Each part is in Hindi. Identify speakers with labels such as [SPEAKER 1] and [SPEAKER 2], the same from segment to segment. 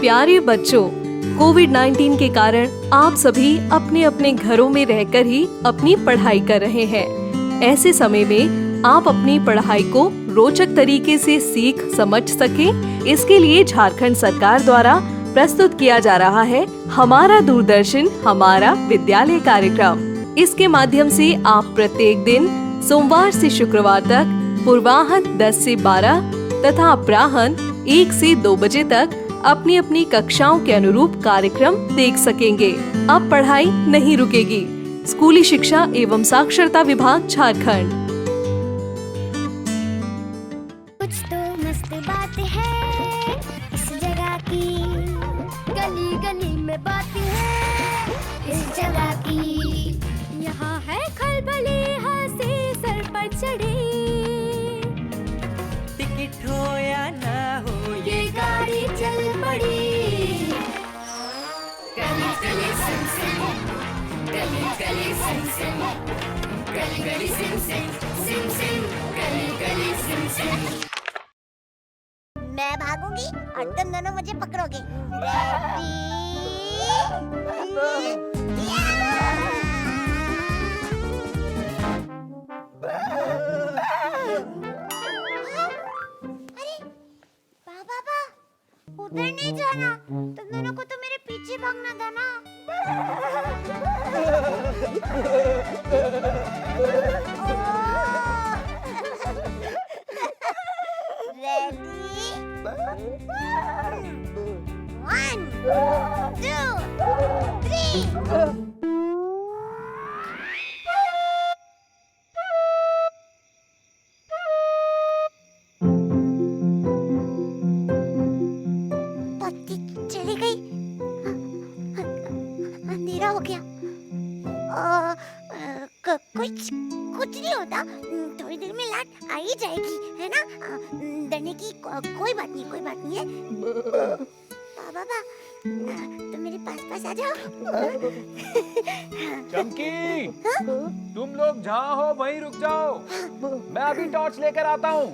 [SPEAKER 1] प्यारे बच्चों, कोविड-19 के कारण आप सभी अपने अपने घरों में रहकर ही अपनी पढ़ाई कर रहे हैं। ऐसे समय में आप अपनी पढ़ाई को रोचक तरीके से सीख समझ सकें, इसके लिए झारखंड सरकार द्वारा प्रस्तुत किया जा रहा है हमारा दूरदर्शन हमारा विद्यालय कार्यक्रम। इसके माध्यम से आप प्रत्येक दिन सोमवार से शुक्रवार तक पूर्वाह्न 10 से 12 तथा अपराह्न 1 से 2 बजे तक अपनी अपनी कक्षाओं के अनुरूप कार्यक्रम देख सकेंगे। अब पढ़ाई नहीं रुकेगी। स्कूली शिक्षा एवं साक्षरता विभाग झारखंड।
[SPEAKER 2] कुछ तो मस्त बात है इस जगह की, गली गली में बात है इस जगह की। यहाँ है खलबली हंसी सर पर चढ़ी,
[SPEAKER 3] टिकट हो या ना हो
[SPEAKER 2] ये गाड़ी चल पड़ी। गली Galli Sim Sim, Galli Galli Sim Sim, Galli Galli Sim SIM, SIM Sim, Galli Galli Sim SIM. मैं भागूंगी और तुम दोनों मुझे पकड़ोगे। उधर नहीं जाना, तुम दोनों को तो मेरे पीछे भागना था ना। Ready? 1, 2, 3. चली गई, अंधेरा हो गया। कुछ नहीं होता, थोड़ी देर में लाइट आ ही जाएगी, है ना। डरने की कोई बात नहीं है। बाबा तुम मेरे पास आ जाओ।
[SPEAKER 4] चमकी, तुम लोग जहाँ हो वहीं रुक जाओ, मैं अभी टॉर्च लेकर आता हूँ।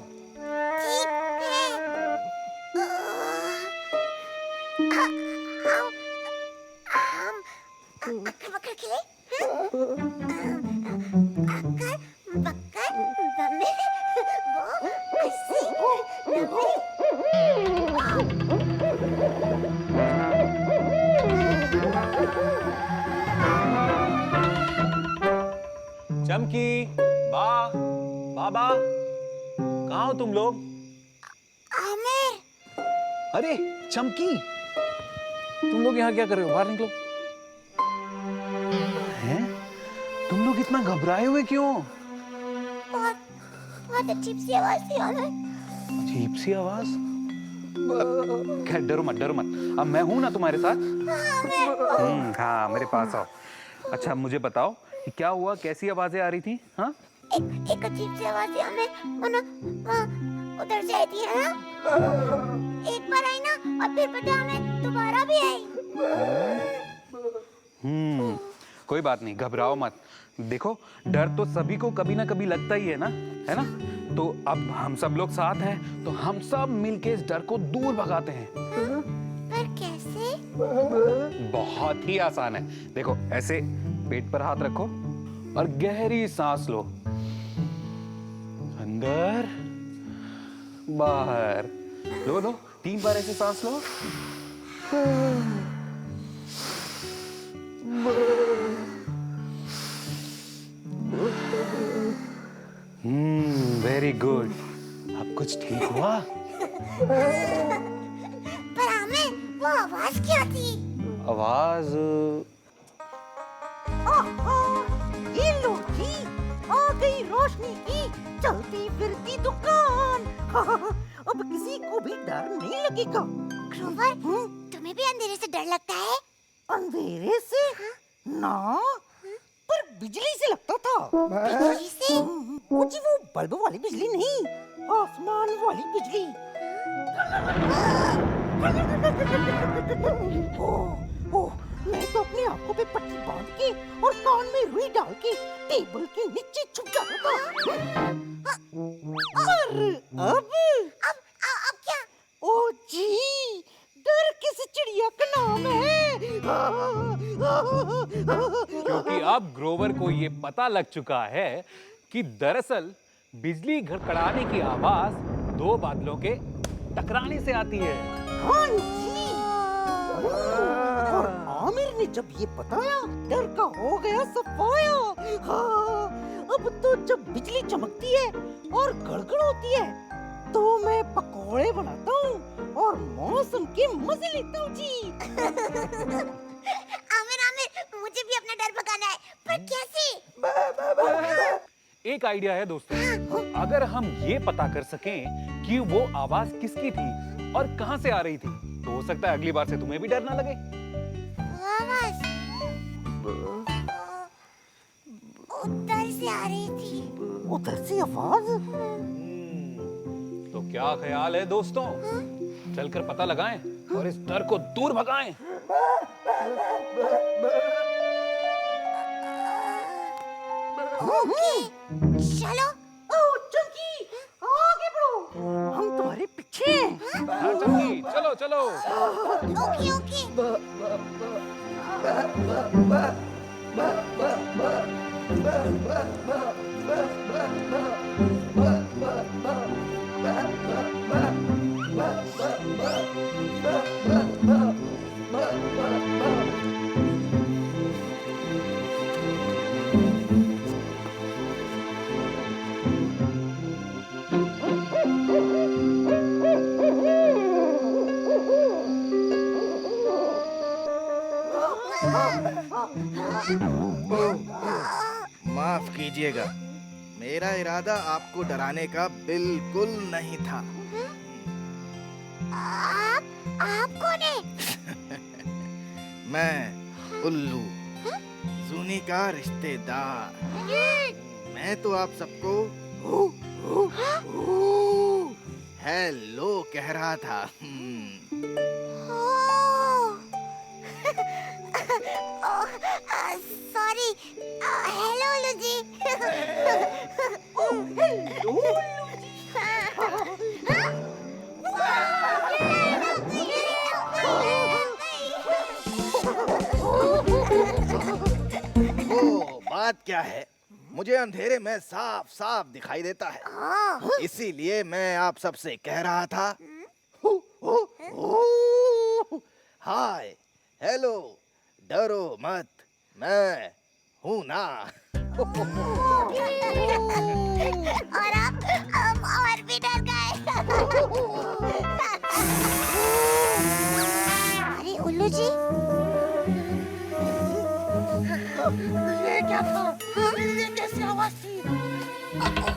[SPEAKER 2] अक्कर खेले? बक्कर, बम्बे, वो, अस्सी, नब्बे।
[SPEAKER 4] चमकी, बाबा, कहाँ हो तुम लोग?
[SPEAKER 2] आमिर।
[SPEAKER 4] अरे चमकी, तुम लोग यहाँ क्या कर रहे हो? बाहर निकलो। हैं? तुम लोग इतना घबराए हुए क्यों?
[SPEAKER 2] बहुत अजीब सी आवाज थी आमिर।
[SPEAKER 4] अजीब सी आवाज? खैर डरो मत, अब मैं हूं ना तुम्हारे साथ। हाँ मेरे पास आओ। अच्छा मुझे बताओ कि क्या हुआ, कैसी आवाजें आ रही थी? हाँ
[SPEAKER 2] एक अजीब सी आवाज थी हमें, उधर से आई थी, है ना। एक बार आई ना और फिर पता हमें दोबारा भी आई।
[SPEAKER 4] कोई बात नहीं, घबराओ मत। देखो डर तो सभी को कभी ना कभी लगता ही है ना, तो अब हम सब लोग साथ हैं, तो हम सब मिलके इस डर को दूर भगाते हैं।
[SPEAKER 2] पर कैसे?
[SPEAKER 4] बहुत ही आसान है। देखो ऐसे पेट पर हाथ रखो और गहरी सांस लो, अंदर बाहर। लो 3 बार ऐसे सांस लो। Very good. अब कुछ ठीक हुआ?
[SPEAKER 2] पर हमें वो आवाज क्या थी?
[SPEAKER 4] आवाज
[SPEAKER 5] ये लो जी, आ गई रोशनी की चलती फिरती दुकान। अब किसी को भी डर नहीं लगेगा।
[SPEAKER 2] ग्रोवर, तुम्हें भी अंधेरे से डर लगता है?
[SPEAKER 5] अंधेरे से? ना, पर बिजली से लगता था।
[SPEAKER 2] बिजली से?
[SPEAKER 5] मुझे वो बल्ब वाली बिजली नहीं, आसमान वाली बिजली। ओह, मैं तो अपनी आंखों पे पट्टी बांध के और कान में रुई डाल के टेबल के नीचे छुप जाता था। पर अब
[SPEAKER 2] क्या?
[SPEAKER 5] ओ जी, डर किस चिड़िया
[SPEAKER 4] क्योंकि अब ग्रोवर को ये पता लग चुका है कि दरअसल बिजली खड़खड़ाने की आवाज दो बादलों के टकराने से आती है।
[SPEAKER 5] हाँ जी। और आमिर ने जब ये बताया, डर का हो गया सफाया। हाँ, अब तो जब बिजली चमकती है और गड़गड़ होती है तो मैं पकोड़े बनाता हूँ और मौसम के मजे लेता हूँ जी।
[SPEAKER 2] आमिर मुझे भी अपना डर भगाना है, पर कैसे?
[SPEAKER 4] एक आइडिया है दोस्तों, अगर हम ये पता कर सकें कि वो आवाज किसकी थी और कहां से आ रही थी, तो हो सकता है अगली बार से तुम्हें भी डर ना लगे।
[SPEAKER 2] आवाज उधर से आ रही थी।
[SPEAKER 5] उधर से आवाज?
[SPEAKER 4] तो क्या ख्याल है दोस्तों, चलकर पता लगाएं और इस डर को दूर भगाएं।
[SPEAKER 2] चलो।
[SPEAKER 5] ओ चंकी, आगे बढ़ो, हम तुम्हारे पीछे हैं।
[SPEAKER 4] हाँ चंकी, चलो चलो।
[SPEAKER 2] Okay okay.
[SPEAKER 6] माफ कीजिएगा, मेरा इरादा आपको डराने का बिल्कुल नहीं था।
[SPEAKER 2] आप कौन है?
[SPEAKER 6] मैं उल्लू, जूनी का रिश्तेदार। मैं तो आप सबको हेलो कह रहा था।
[SPEAKER 2] सॉरी। हेलो उल्लू जी।
[SPEAKER 6] ओ, बात क्या है, मुझे अंधेरे में साफ साफ दिखाई देता है, इसीलिए मैं आप सबसे कह रहा था हाय, हेलो, डरो मत, मैं हूँ ना।
[SPEAKER 2] और अब और भी डर गए। अरे उल्लू जी,
[SPEAKER 5] ये क्या था? ये कैसी आवाज थी?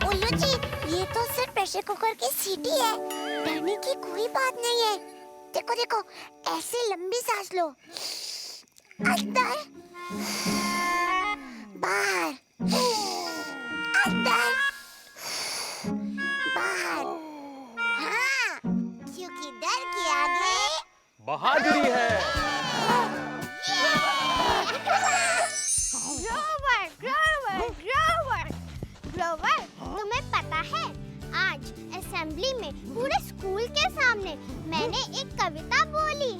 [SPEAKER 2] उल्लू जी, ये तो सिर्फ प्रेशर कुकर की सीटी है, डरने की कोई बात नहीं है। देखो देखो, ऐसे लंबी सांस लो, अंदर बाहर, अंदर बाहर। हाँ, क्योंकि डर के आगे
[SPEAKER 4] बहादुरी है।
[SPEAKER 2] ग्रोवर, ग्रोवर, ग्रोवर, ग्रोवर, तुम्हें पता है आज असेंबली में पूरे स्कूल के सामने मैंने एक कविता बोली।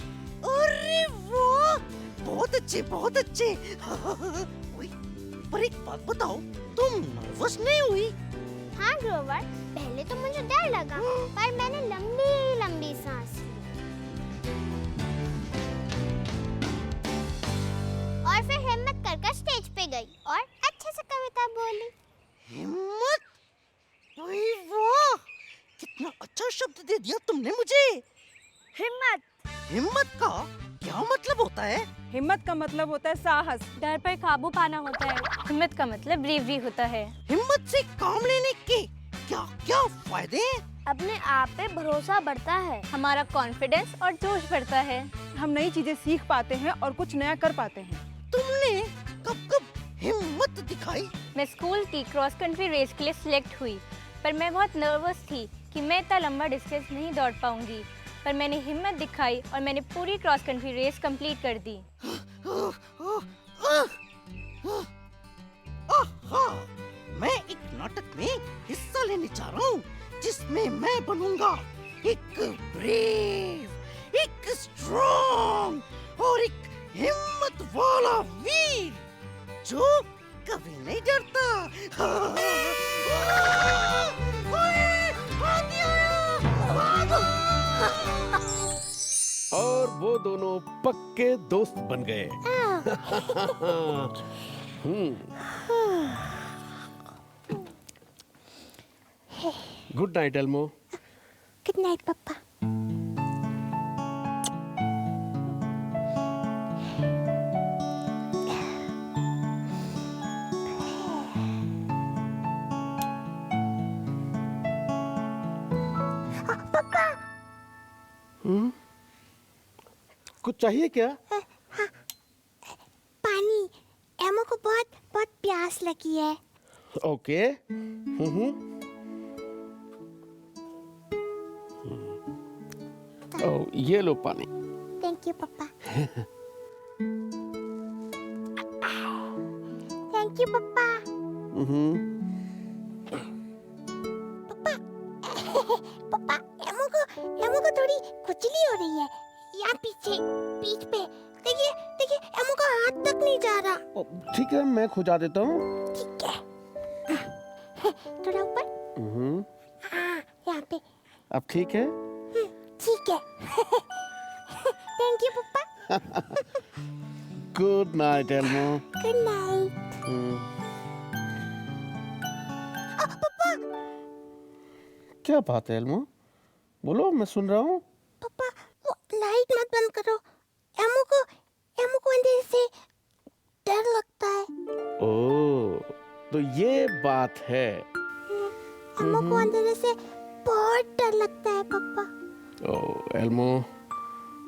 [SPEAKER 5] अरे वाह, बहुत अच्छे, बहुत अच्छे। ओए, पर एक बात बताओ, तुम नर्वस नहीं हुई?
[SPEAKER 2] हाँ ग्रोवर, पहले तो मुझे डर लगा, पर मैंने लंबी लंबी सांस ली और फिर हिम्मत कर स्टेज पे गई और अच्छे से कविता बोली।
[SPEAKER 5] हिम्मत? ओए वाह, कितना अच्छा शब्द दे दिया तुमने मुझे।
[SPEAKER 7] हिम्मत।
[SPEAKER 5] हिम्मत का क्या मतलब होता है?
[SPEAKER 7] हिम्मत का मतलब होता है साहस, डर पर काबू पाना होता है। हिम्मत का मतलब ब्रेवरी होता है।
[SPEAKER 5] हिम्मत से काम लेने के क्या क्या फायदे हैं?
[SPEAKER 7] अपने आप पे भरोसा बढ़ता है, हमारा कॉन्फिडेंस और जोश बढ़ता है, हम नई चीजें सीख पाते हैं और कुछ नया कर पाते हैं।
[SPEAKER 5] तुमने कब कब हिम्मत दिखाई?
[SPEAKER 7] मैं स्कूल की क्रॉस कंट्री रेस के लिए सिलेक्ट हुई, पर मैं बहुत नर्वस थी कि मैं इतना लंबा डिस्टेंस नहीं दौड़ पाऊंगी, पर मैंने हिम्मत दिखाई और मैंने पूरी क्रॉस कंट्री रेस कंप्लीट कर दी।
[SPEAKER 5] मैं एक नाटक में हिस्सा लेने जा रहा हूँ, जिसमें मैं बनूंगा एक ब्रेव, एक स्ट्रॉन्ग और एक हिम्मत
[SPEAKER 8] और वो दोनों पक्के दोस्त बन गए। Good night एल्मो।
[SPEAKER 2] गुड नाइट पापा।
[SPEAKER 8] कुछ चाहिए क्या?
[SPEAKER 2] पानी, एमो को बहुत बहुत प्यास लगी है।
[SPEAKER 8] ओके। ओ, ये लो पानी।
[SPEAKER 2] थैंक यू पापा। थैंक यू पापा। पापा, एमो को थोड़ी खुजली हो रही है। यहाँ पीछे, पीठ पे। देखिए, देखिए, एमो का हाथ तक नहीं जा रहा।
[SPEAKER 8] ओ, ठीक है, मैं खुजा देता हूँ।
[SPEAKER 2] ठीक है। थोड़ा ऊपर। हाँ, यहाँ पे।
[SPEAKER 8] अब ठीक है?
[SPEAKER 2] ठीक है। थैंक यू पापा।
[SPEAKER 8] Good night एल्मो।
[SPEAKER 2] Good night. पापा,
[SPEAKER 8] क्या बात है एल्मो? बोलो, मैं सुन रहा हूँ।
[SPEAKER 2] पापा, वो लाइट मत बंद करो। एमो को अंधेरे से डर लगता है।
[SPEAKER 8] ओ, तो ये बात है।
[SPEAKER 2] एमो को अंधेरे से बहुत डर लगता है पापा।
[SPEAKER 8] ओ एल्मो,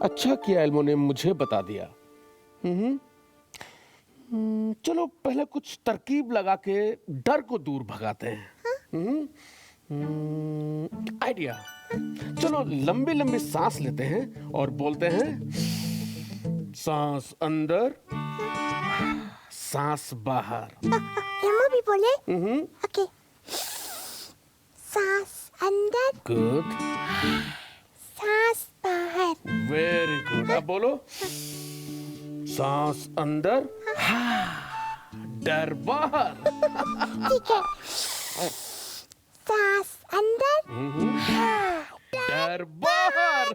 [SPEAKER 8] अच्छा किया एल्मो ने मुझे बता दिया। चलो पहले कुछ तरकीब लगा के डर को दूर भगाते हैं। आइडिया। चलो लंबी लंबी सांस लेते हैं और बोलते हैं, सांस अंदर, सांस बाहर।
[SPEAKER 2] एमो भी बोले। ओके। सांस अंदर,
[SPEAKER 8] गुड,
[SPEAKER 2] सांस बाहर।
[SPEAKER 8] Very good. अब बोलो, सांस अंदर, डर बाहर।
[SPEAKER 2] ठीक है। सांस अंदर,
[SPEAKER 8] डर बाहर।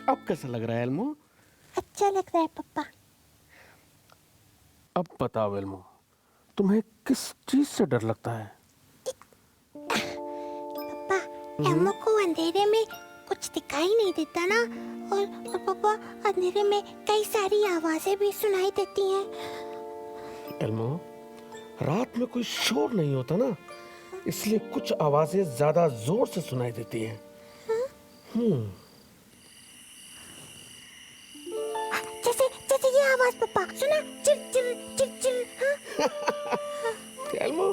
[SPEAKER 8] अब कैसा लग रहा है एल्मो?
[SPEAKER 2] अच्छा लग रहा है पापा।
[SPEAKER 8] अब बताओ एल्मो, तुम्हें किस चीज से डर लगता है?
[SPEAKER 2] पापा, एमो को अंधेरे में कुछ दिखाई नहीं देता ना, और पापा अंधेरे में कई सारी आवाजें भी सुनाई देती हैं।
[SPEAKER 8] एल्मो, रात में कोई शोर नहीं होता ना, इसलिए कुछ आवाजें ज्यादा जोर से सुनाई देती हैं।
[SPEAKER 2] जैसे जैसे ये आवाज पापा, सुना? चिर चिर चिर चिर।
[SPEAKER 8] एल्मो,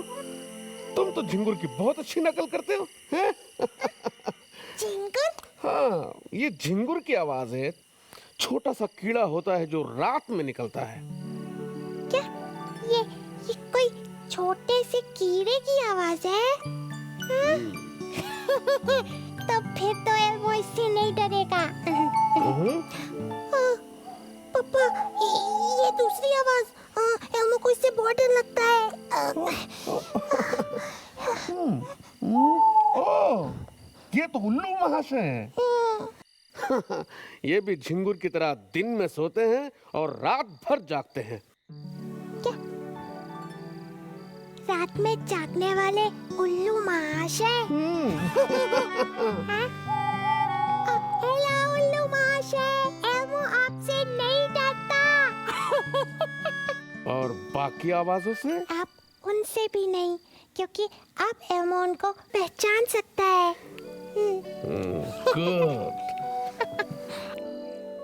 [SPEAKER 8] तुम तो झिंगुर की बहुत अच्छी नकल करते हो, हैं?
[SPEAKER 2] झिंगुर?
[SPEAKER 8] हाँ, ये झिंगुर की आवाज है। छोटा सा कीड़ा होता है जो रात में निकलता है।
[SPEAKER 2] क्या ये कोई छोटे से कीड़े की आवाज है? तो फिर तो एल्मो इससे नहीं डरेगा। पापा, ये दूसरी आवाज, एल्मो को इससे बहुत डर लगता है।
[SPEAKER 8] ओह, ये तो उल्लू महाशय हैं। ये भी झिंगुर की तरह दिन में सोते हैं और रात भर जागते हैं।
[SPEAKER 2] क्या? रात में जागने वाले उल्लू महाशय? हेलो उल्लू महाशय, एल्मो आपसे नहीं डरता।
[SPEAKER 8] और बाकी आवाजों से?
[SPEAKER 2] आप उनसे भी नहीं, क्योंकि आप एल्मो उनको पहचान सकता है।
[SPEAKER 8] गुड।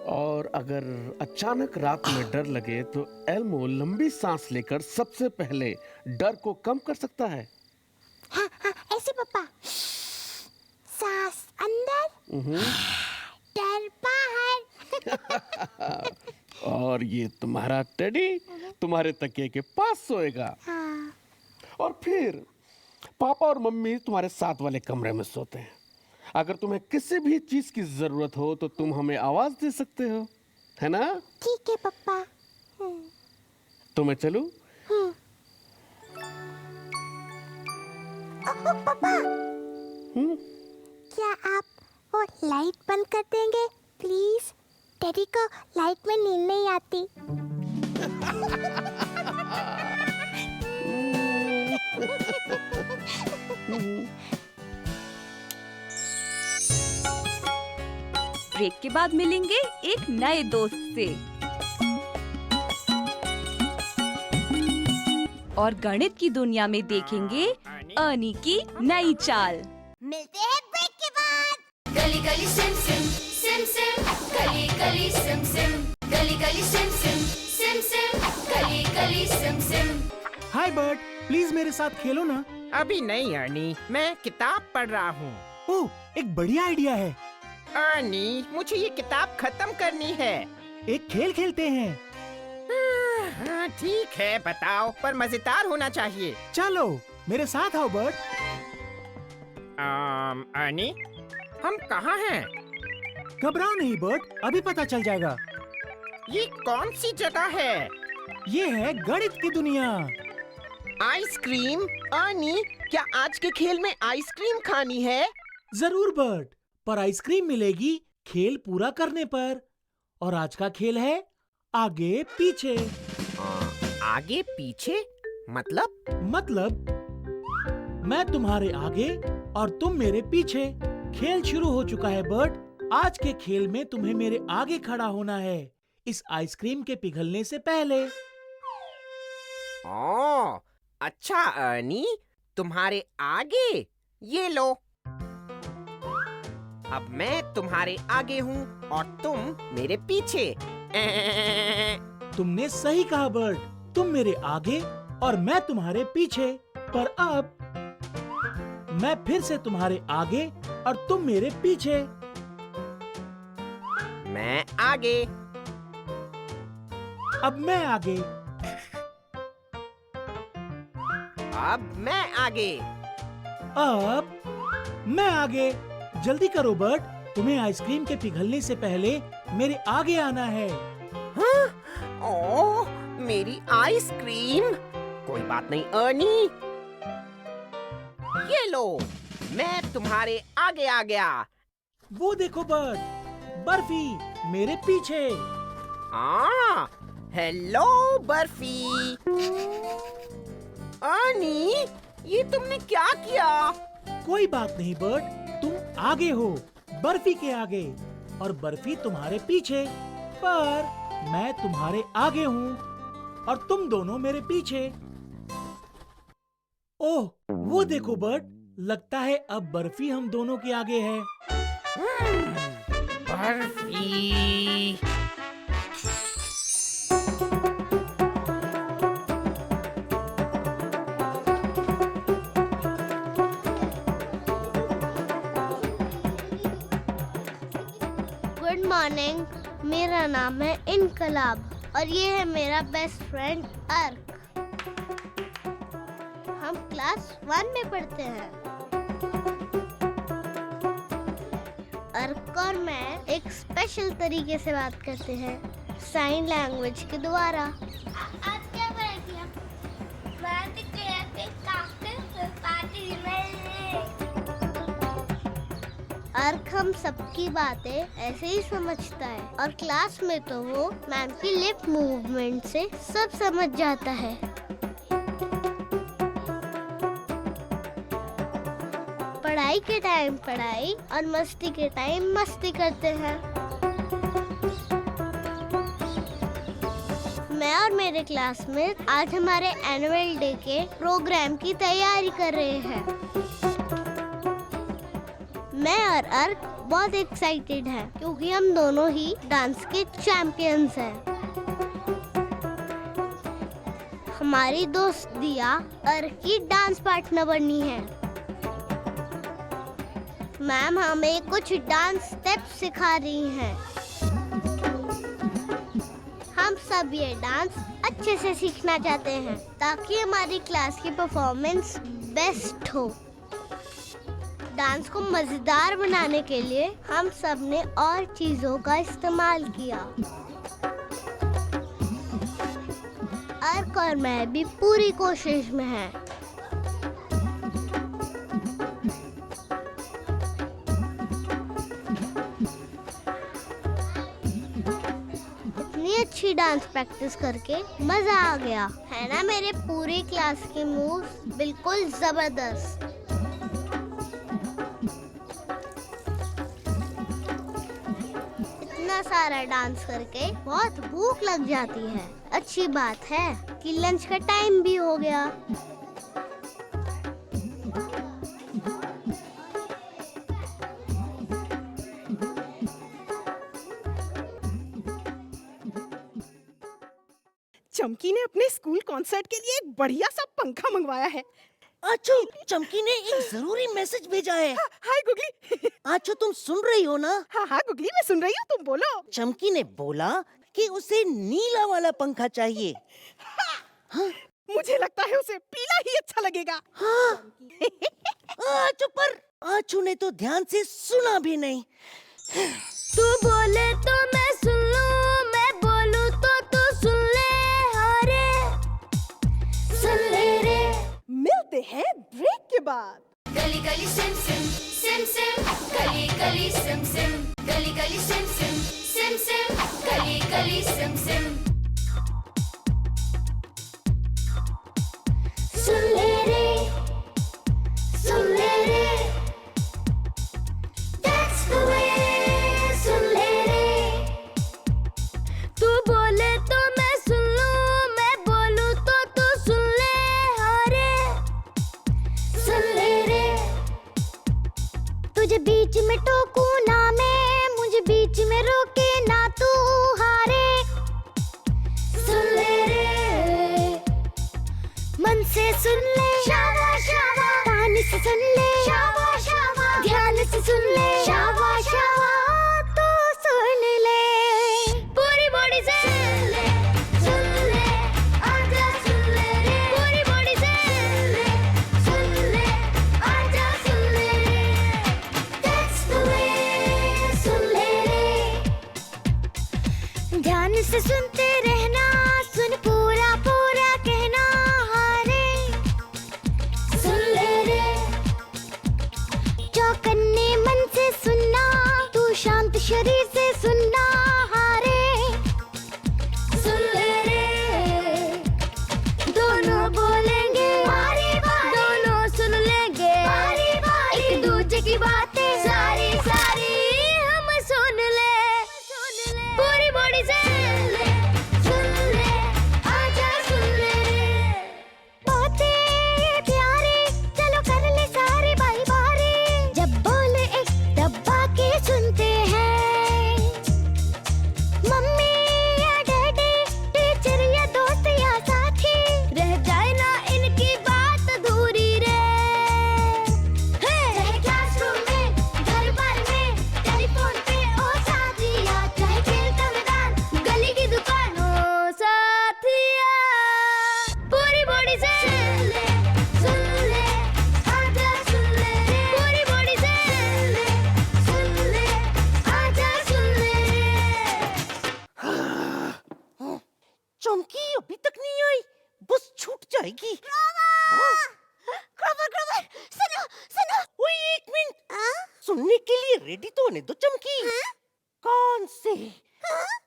[SPEAKER 8] और अगर अचानक रात में डर लगे तो एल्मो लंबी सांस लेकर सबसे पहले डर को कम कर सकता है।
[SPEAKER 2] हाँ हाँ, ऐसे पापा। सांस अंदर, डर बाहर।
[SPEAKER 8] और ये तुम्हारा टेडी तुम्हारे तकिए के पास सोएगा।
[SPEAKER 2] हाँ।
[SPEAKER 8] और फिर पापा और मम्मी तुम्हारे साथ वाले कमरे में सोते हैं। अगर तुम्हें किसी भी चीज की जरूरत हो तो तुम हमें आवाज दे सकते हो, है ना?
[SPEAKER 2] ठीक है पापा।
[SPEAKER 8] तो मैं चलूं?
[SPEAKER 2] पापा, लाइट बंद कर देंगे प्लीज? डैडी को लाइट में नींद नहीं आती।
[SPEAKER 9] ब्रेक के बाद मिलेंगे एक नए दोस्त से और गणित की दुनिया में देखेंगे अर्नी की नई चाल।
[SPEAKER 2] मिलते हैं ब्रेक के बाद।
[SPEAKER 10] गली Galli Sim SIM SIM Sim, Galli Galli Sim Sim, Galli Galli Sim SIM SIM Sim, Galli Galli Sim Sim.
[SPEAKER 11] Hi Bert, please मेरे साथ खेलो ना।
[SPEAKER 12] अभी नहीं अर्नी, मैं किताब पढ़ रहा हूँ।
[SPEAKER 11] ओह, एक बढ़िया आइडिया है।
[SPEAKER 12] अर्नी, मुझे ये किताब खत्म करनी है।
[SPEAKER 11] एक खेल खेलते हैं।
[SPEAKER 12] हाँ, ठीक है, बताओ, पर मजेदार होना चाहिए।
[SPEAKER 11] चलो मेरे साथ आओ बर्ट।
[SPEAKER 12] अर्नी, हम कहाँ हैं?
[SPEAKER 11] घबराओ नहीं बर्ट, अभी पता चल जाएगा।
[SPEAKER 12] ये कौन सी जगह है?
[SPEAKER 11] ये है गणित की दुनिया।
[SPEAKER 12] आइसक्रीम? अर्नी, क्या आज के खेल में आइसक्रीम खानी है?
[SPEAKER 11] जरूर बर्ट, पर आइसक्रीम मिलेगी खेल पूरा करने पर। और आज का खेल है आगे पीछे।
[SPEAKER 12] आगे पीछे मतलब
[SPEAKER 11] मैं तुम्हारे आगे और तुम मेरे पीछे। खेल शुरू हो चुका है बर्ट। आज के खेल में तुम्हें मेरे आगे खड़ा होना है, इस आइसक्रीम के पिघलने से पहले।
[SPEAKER 12] ओह, अच्छा अर्नी, तुम्हारे आगे? ये लो। अब मैं तुम्हारे आगे हूँ और तुम मेरे पीछे।
[SPEAKER 11] तुमने सही कहा बर्ट, तुम मेरे आगे और मैं तुम्हारे पीछे। पर अब मैं फिर से तुम्हारे आगे और तुम मेरे पीछे।
[SPEAKER 12] मैं आगे।
[SPEAKER 11] अब मैं आगे।
[SPEAKER 12] अब मैं आगे।
[SPEAKER 11] अब मैं आगे। जल्दी करो बर्ट, तुम्हें आइसक्रीम के पिघलने से पहले मेरे आगे आना है।
[SPEAKER 12] हाँ? ओह, मेरी आइसक्रीम। कोई बात नहीं अर्नी, ये लो, मैं तुम्हारे आगे आ गया।
[SPEAKER 11] वो देखो बर्ट, बर्फी मेरे पीछे।
[SPEAKER 12] हाँ, हेलो बर्फी। अर्नी, ये तुमने क्या किया?
[SPEAKER 11] कोई बात नहीं बर्ट, तुम आगे हो, बर्फी के आगे, और बर्फी तुम्हारे पीछे। पर मैं तुम्हारे आगे हूँ और तुम दोनों मेरे पीछे। ओह, वो देखो बर्ट, लगता है अब बर्फी हम दोनों के आगे है।
[SPEAKER 12] बर्फी।
[SPEAKER 2] गुड मॉर्निंग, मेरा नाम है इनकलाब और ये है मेरा बेस्ट फ्रेंड अर्क। हम क्लास 1 में पढ़ते हैं। अर्क और मैं एक स्पेशल तरीके से बात करते हैं, साइन लैंग्वेज के द्वारा। आज क्या पढ़ेगी हम? अर्क हम सबकी बातें ऐसे ही समझता है और क्लास में तो वो मैम की लिप मूवमेंट से सब समझ जाता है। पढ़ाई के टाइम पढ़ाई और मस्ती के टाइम मस्ती करते हैं। मैं और मेरे क्लासमेट आज हमारे एनुअल डे के प्रोग्राम की तैयारी कर रहे हैं। मैं और अर्क बहुत एक्साइटेड हैं क्योंकि हम दोनों ही डांस के चैंपियंस हैं। हमारी दोस्त दिया अर्क की डांस पार्टनर बनी है। मैम हमें कुछ डांस स्टेप्स सिखा रही हैं। हम सब ये डांस अच्छे से सीखना चाहते हैं ताकि हमारी क्लास की परफॉर्मेंस बेस्ट हो। डांस को मजेदार बनाने के लिए हम सब ने और चीजों का इस्तेमाल किया। अर्क और मैं भी पूरी कोशिश में हैं। अच्छी डांस प्रैक्टिस करके मजा आ गया है ना। मेरे पूरे क्लास के मूव्स बिल्कुल जबरदस्त। इतना सारा डांस करके बहुत भूख लग जाती है। अच्छी बात है कि लंच का टाइम भी हो गया।
[SPEAKER 12] चमकी ने अपने स्कूल कॉन्सर्ट के लिए एक बढ़िया सा पंखा मंगवाया है।
[SPEAKER 5] आचू, चमकी ने एक जरूरी मैसेज भेजा है।
[SPEAKER 12] हाय गुगली।
[SPEAKER 5] आचू, तुम सुन रही हो ना?
[SPEAKER 12] हाँ हाँ गुगली, मैं सुन रही हूँ, तुम बोलो।
[SPEAKER 5] चमकी ने बोला कि उसे नीला वाला पंखा चाहिए।
[SPEAKER 12] हाँ? मुझे लगता है उसे पीला ही अच्छा लगेगा।
[SPEAKER 5] हाँ। आचू, पर आचू ने तो ध्यान से सुना भी नहीं।
[SPEAKER 2] तू बोले तो मैं सुन लूं, मैं बोलूं तो तू सुन ले। अरे सुन ले रे।
[SPEAKER 12] मिलते हैं ब्रेक के बाद।
[SPEAKER 10] गली Galli Sim SIM SIM Sim Galli Galli Sim Sim Galli Galli Sim SIM SIM Sim Galli Galli Sim SIM.
[SPEAKER 2] सुन ले रे, सुन ले रे। That's the way, सुन ले रे। तू बोले तो मैं सुन लूं, मैं बोलूं तो तू सुन ले। अरे सुन ले रे। तुझे बीच में टोकूं ना मैं, मुझे बीच में रोके ना तू हारे। सुन ले रे। मन से सुन ले, शाबाश शाबाश। कान से सुन ले, शाबाश शाबाश। ध्यान से सुन ले, शाबाश शाबाश। तो सुन ले पूरी बॉडी से, सुन ले आजा सुन ले रे। पूरी बॉडी से सुन ले आजा सुन ले रे। That's the way, सुन ले रे। ध्यान से सुनते रहना, सुन पूरा पूरा कहना। चौकन्ने मन से सुनना, तू शांत शरीर से सुनना। हारे सुन ले रे। दोनों बोलेंगे बारी बारी, दोनों सुन लेंगे बारी बारी। एक दूजे की बातें सारी सारी हम सुन ले। पूरी बॉडी से सुन ले आजा सुन ले रे। बातें प्यारी चलो कर ले सारी बारी बारी। जब बोले एक दबा के सुनते हैं। मम्मी या डैडी, टीचर या दोस्त या साथी, रह जाए ना इनकी बात अधूरी रे। चाहे क्लासरूम में, घर पर में, टेलीफोन पे और साथिया, चाहे खेल का मैदान, गली की दुकान हो साथिया। पूरी बॉडी से सुन ले आजा सुन ले रे। पूरी बॉडी से सुन ले आजा सुन ले रे।
[SPEAKER 5] चमकी अभी तक नहीं आई, बस छूट जाएगी।
[SPEAKER 2] सुनो सुनो।
[SPEAKER 5] ओए एक मिनट, सुनने के लिए रेडी तो होने दो चमकी। कान से,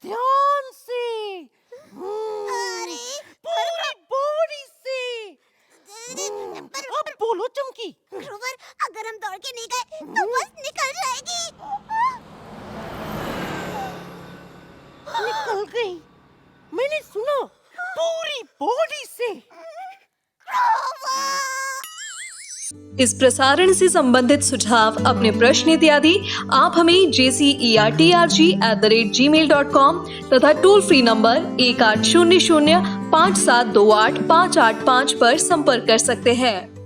[SPEAKER 5] ध्यान से, पूरी बॉडी से। अब बोलो चमकी।
[SPEAKER 2] ग्रोवर, अगर हम दौड़ के नहीं गए तो बस निकल जाएगी।
[SPEAKER 5] निकल गई, मैंने सुना, पूरी बॉडी से।
[SPEAKER 1] इस प्रसारण से संबंधित सुझाव, अपने प्रश्न इत्यादि आप हमें jcerg@gmail.com तथा टोल फ्री नंबर 1800 5728 585 पर संपर्क कर सकते हैं।